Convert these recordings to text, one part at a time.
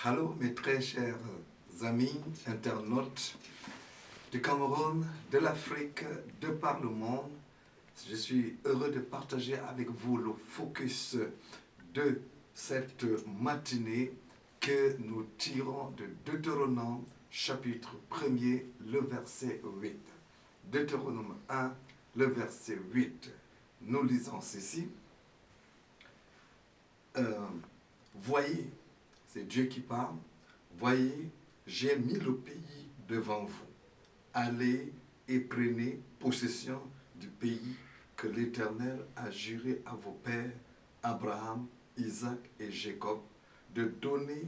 Allô, mes très chers amis, internautes du Cameroun, de l'Afrique, de par le monde. Je suis heureux de partager avec vous le focus de cette matinée que nous tirons de Deutéronome chapitre 1er, le verset 8. Deutéronome 1, le verset 8. Nous lisons ceci. Voyez, c'est Dieu qui parle. Voyez, j'ai mis le pays devant vous. Allez et prenez possession du pays que l'Éternel a juré à vos pères, Abraham, Isaac et Jacob, de donner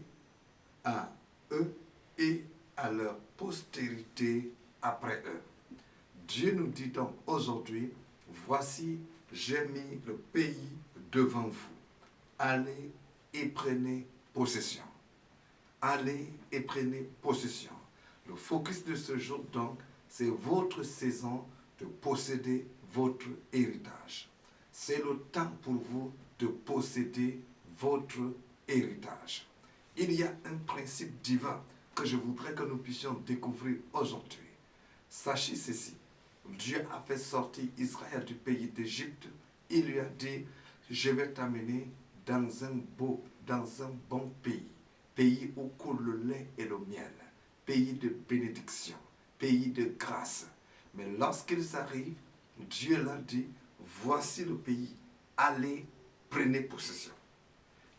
à eux et à leur postérité après eux. Dieu nous dit donc aujourd'hui, voici, j'ai mis le pays devant vous. Allez et prenez possession. Allez et prenez possession. Le focus de ce jour, donc, c'est votre saison de posséder votre héritage. C'est le temps pour vous de posséder votre héritage. Il y a un principe divin que je voudrais que nous puissions découvrir aujourd'hui. Sachez ceci, Dieu a fait sortir Israël du pays d'Égypte. Il lui a dit, je vais t'amener dans un bon pays. Pays où coule le lait et le miel, pays de bénédiction, pays de grâce. Mais lorsqu'ils arrivent, Dieu leur dit, voici le pays, allez, prenez possession.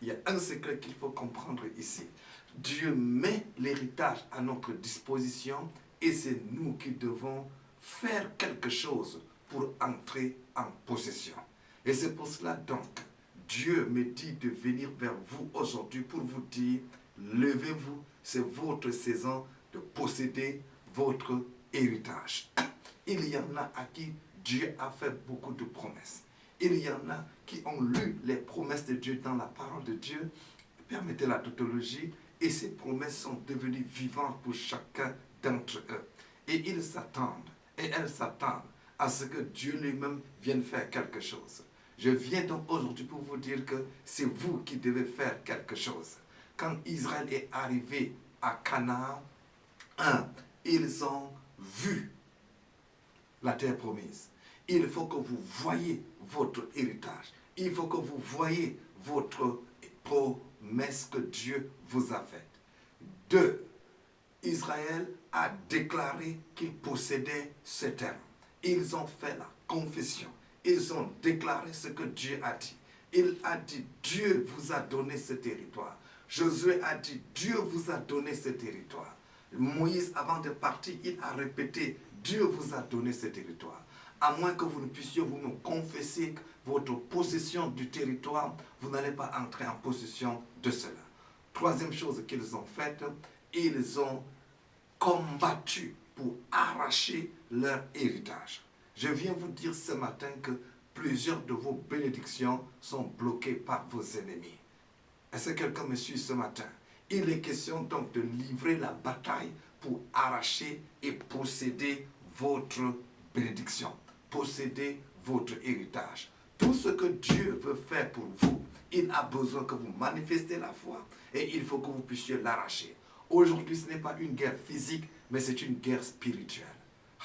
Il y a un secret qu'il faut comprendre ici. Dieu met l'héritage à notre disposition et c'est nous qui devons faire quelque chose pour entrer en possession. Et c'est pour cela donc, Dieu me dit de venir vers vous aujourd'hui pour vous dire, levez-vous, c'est votre saison de posséder votre héritage. Il y en a à qui Dieu a fait beaucoup de promesses. Il y en a qui ont lu les promesses de Dieu dans la parole de Dieu. Permettez la tautologie. Et ces promesses sont devenues vivantes pour chacun d'entre eux. Et ils s'attendent, et elles s'attendent à ce que Dieu lui-même vienne faire quelque chose. Je viens donc aujourd'hui pour vous dire que c'est vous qui devez faire quelque chose. Quand Israël est arrivé à Canaan, ils ont vu la terre promise. Il faut que vous voyez votre héritage. Il faut que vous voyez votre promesse que Dieu vous a faite. 2. Israël a déclaré qu'il possédait ce terre. Ils ont fait la confession. Ils ont déclaré ce que Dieu a dit. Il a dit, Dieu vous a donné ce territoire. Josué a dit, Dieu vous a donné ce territoire. Moïse, avant de partir, il a répété, Dieu vous a donné ce territoire. À moins que vous ne puissiez vous nous confesser votre possession du territoire, vous n'allez pas entrer en possession de cela. Troisième chose qu'ils ont faite, ils ont combattu pour arracher leur héritage. Je viens vous dire ce matin que plusieurs de vos bénédictions sont bloquées par vos ennemis. Est-ce que quelqu'un me suit ce matin? Il est question donc de livrer la bataille pour arracher et posséder votre bénédiction, posséder votre héritage. Tout ce que Dieu veut faire pour vous, il a besoin que vous manifestez la foi et il faut que vous puissiez l'arracher. Aujourd'hui, ce n'est pas une guerre physique, mais c'est une guerre spirituelle.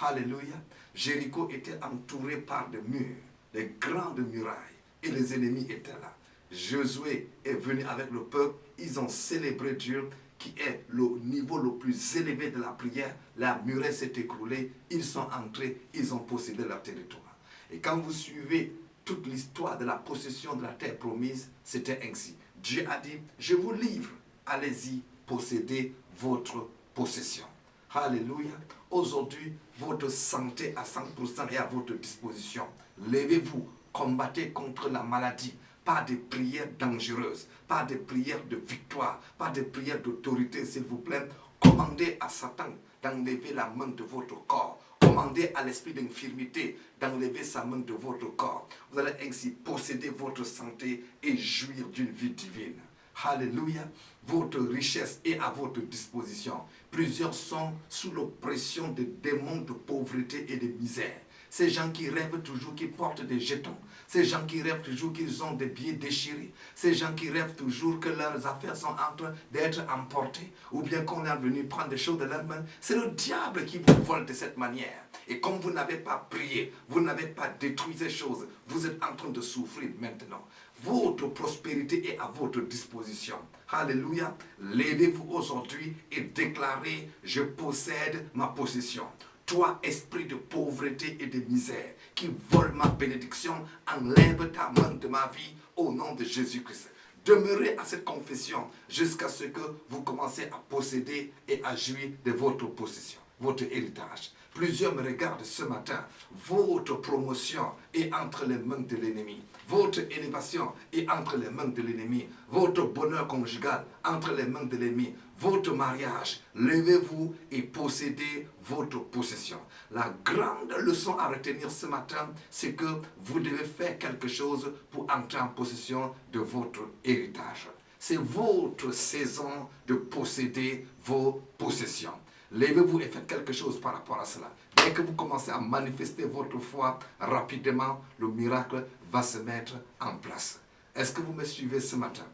Alléluia. Jéricho était entouré par des murs, des grandes murailles, et les ennemis étaient là. Josué est venu avec le peuple, ils ont célébré Dieu, qui est le niveau le plus élevé de la prière. La muraille s'est écroulée, ils sont entrés, ils ont possédé leur territoire. Et quand vous suivez toute l'histoire de la possession de la terre promise, c'était ainsi. Dieu a dit, je vous livre, allez-y, possédez votre possession. Alléluia. Aujourd'hui, votre santé à 100% est à votre disposition. Levez-vous, combattez contre la maladie. Pas des prières dangereuses, pas des prières de victoire, pas des prières d'autorité, s'il vous plaît. Commandez à Satan d'enlever la main de votre corps. Commandez à l'esprit d'infirmité d'enlever sa main de votre corps. Vous allez ainsi posséder votre santé et jouir d'une vie divine. Alléluia. Votre richesse est à votre disposition. Plusieurs sont sous l'oppression des démons de pauvreté et de misère. Ces gens qui rêvent toujours qu'ils portent des jetons. Ces gens qui rêvent toujours qu'ils ont des billets déchirés. Ces gens qui rêvent toujours que leurs affaires sont en train d'être emportées. Ou bien qu'on est venu prendre des choses de leurs mains. C'est le diable qui vous vole de cette manière. Et comme vous n'avez pas prié, vous n'avez pas détruit ces choses, vous êtes en train de souffrir maintenant. Votre prospérité est à votre disposition. Alléluia. Levez-vous aujourd'hui et déclarez, je possède ma possession. Toi, esprit de pauvreté et de misère, qui vole ma bénédiction, enlève ta main de ma vie au nom de Jésus-Christ. Demeurez à cette confession jusqu'à ce que vous commencez à posséder et à jouir de votre possession, votre héritage. Plusieurs me regardent ce matin. Votre promotion est entre les mains de l'ennemi. Votre élévation est entre les mains de l'ennemi. Votre bonheur conjugal entre les mains de l'ennemi. Votre mariage, levez-vous et possédez votre possession. La grande leçon à retenir ce matin, c'est que vous devez faire quelque chose pour entrer en possession de votre héritage. C'est votre saison de posséder vos possessions. Levez-vous et faites quelque chose par rapport à cela. Dès que vous commencez à manifester votre foi, rapidement, le miracle va se mettre en place. Est-ce que vous me suivez ce matin?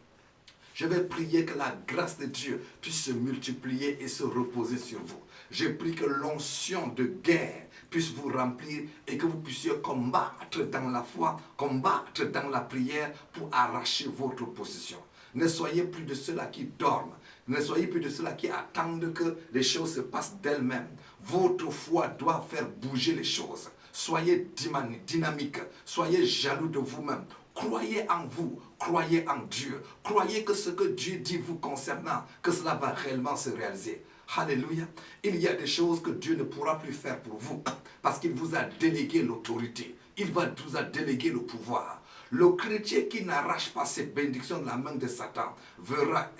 Je vais prier que la grâce de Dieu puisse se multiplier et se reposer sur vous. Je prie que l'onction de guerre puisse vous remplir et que vous puissiez combattre dans la foi, combattre dans la prière pour arracher votre possession. Ne soyez plus de ceux-là qui dorment. Ne soyez plus de ceux-là qui attendent que les choses se passent d'elles-mêmes. Votre foi doit faire bouger les choses. Soyez dynamique. Soyez jaloux de vous-même. Croyez en vous, croyez en Dieu. Croyez que ce que Dieu dit vous concernant, que cela va réellement se réaliser. Alléluia. Il y a des choses que Dieu ne pourra plus faire pour vous parce qu'il vous a délégué l'autorité. Il vous a délégué le pouvoir. Le chrétien qui n'arrache pas cette bénédiction de la main de Satan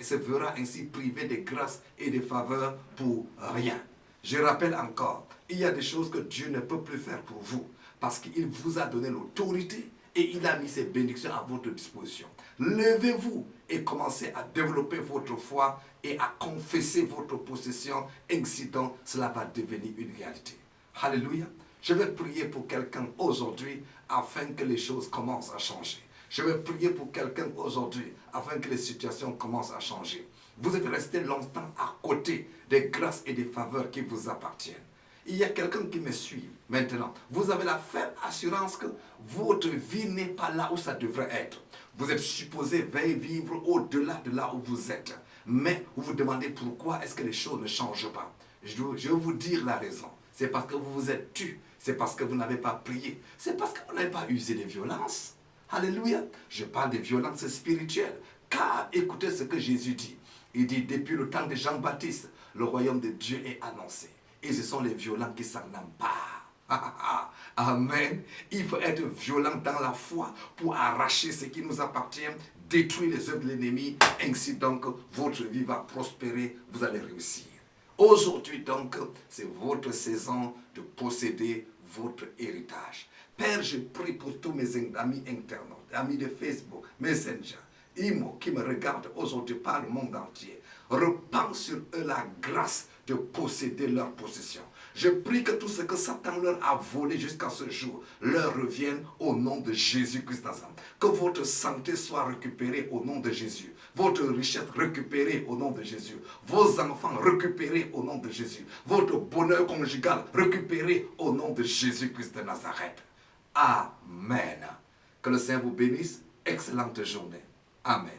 se verra ainsi privé de grâce et de faveur pour rien. Je rappelle encore, il y a des choses que Dieu ne peut plus faire pour vous parce qu'il vous a donné l'autorité et il a mis ses bénédictions à votre disposition. Levez-vous et commencez à développer votre foi et à confesser votre possession. Ainsi donc, cela va devenir une réalité. Alléluia. Je vais prier pour quelqu'un aujourd'hui afin que les choses commencent à changer. Je vais prier pour quelqu'un aujourd'hui afin que les situations commencent à changer. Vous êtes resté longtemps à côté des grâces et des faveurs qui vous appartiennent. Il y a quelqu'un qui me suit maintenant. Vous avez la ferme assurance que votre vie n'est pas là où ça devrait être. Vous êtes supposé vivre au-delà de là où vous êtes. Mais vous vous demandez pourquoi est-ce que les choses ne changent pas. Je vais vous dire la raison. C'est parce que vous vous êtes tu. C'est parce que vous n'avez pas prié. C'est parce que vous n'avez pas usé de violence. Alléluia. Je parle de violence spirituelle. Car écoutez ce que Jésus dit. Il dit, depuis le temps de Jean-Baptiste, le royaume de Dieu est annoncé. Et ce sont les violents qui s'en emparent. Amen. Il faut être violent dans la foi pour arracher ce qui nous appartient, détruire les œuvres de l'ennemi. Ainsi donc, votre vie va prospérer, vous allez réussir. Aujourd'hui donc, c'est votre saison de posséder votre héritage. Père, je prie pour tous mes amis internautes, amis de Facebook, Messenger, Imo, qui me regardent aujourd'hui par le monde entier. Repends sur eux la grâce de posséder leur possession. Je prie que tout ce que Satan leur a volé jusqu'à ce jour leur revienne au nom de Jésus-Christ Nazareth. Que votre santé soit récupérée au nom de Jésus. Votre richesse récupérée au nom de Jésus. Vos enfants récupérés au nom de Jésus. Votre bonheur conjugal récupéré au nom de Jésus-Christ de Nazareth. Amen. Que le Seigneur vous bénisse. Excellente journée. Amen.